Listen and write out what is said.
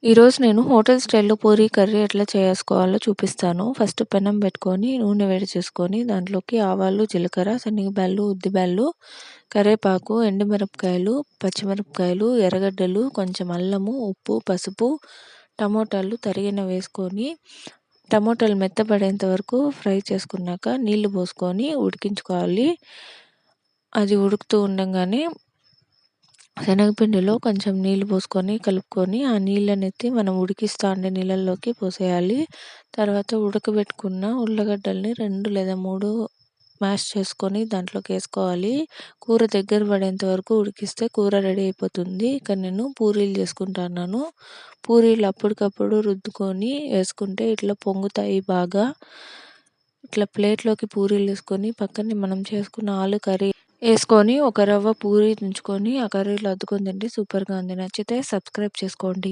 ఈరోజు నేను హోటల్ స్టైల్‌లో పూరీ కర్రీ ఎట్లా చేసుకోవాలో చూపిస్తాను. ఫస్ట్ పెనం పెట్టుకొని, నూనె వేడి చేసుకొని, దాంట్లోకి ఆవాలు, జీలకర్ర, శనగబ్యాళ్ళు, ఉద్దిబ్యాళ్ళు, కరివేపాకు, ఎండుమిరపకాయలు, పచ్చిమిరపకాయలు, ఎర్రగడ్డలు, కొంచెం అల్లము, ఉప్పు, పసుపు, టమోటాలు తరిగినవి వేసుకొని, టమోటాలు మెత్తబడేంత వరకు ఫ్రై చేసుకున్నాక నీళ్లు పోసుకొని ఉడికించుకోవాలి. అది ఉడుకుతూ ఉండంగానే శనగపిండిలో కొంచెం నీళ్లు పోసుకొని కలుపుకొని, ఆ నీళ్ళనెత్తి మనం ఉడికిస్తా ఉండే నీళ్ళల్లోకి పోసేయాలి. తర్వాత ఉడకబెట్టుకున్న ఉల్లగడ్డల్ని 2 లేదా 3 మ్యాష్ చేసుకొని దాంట్లోకి వేసుకోవాలి. కూర దగ్గర పడేంత వరకు ఉడికిస్తే కూర రెడీ అయిపోతుంది. ఇక్కడ నేను పూరీలు చేసుకుంటున్నాను. పూరీలు అప్పటికప్పుడు రుద్దుకొని వేసుకుంటే ఇట్లా పొంగుతాయి బాగా. ఇట్లా ప్లేట్లోకి పూరీలు వేసుకొని పక్కనే మనం చేసుకున్న ఆలు కర్రీ వేసుకొని ఒక రవ్వ పూరీ తుంచుకొని ఆ కర్రీలో అద్దుకొని తింటే సూపర్గా ఉంది. నచ్చితే సబ్స్క్రైబ్ చేసుకోండి.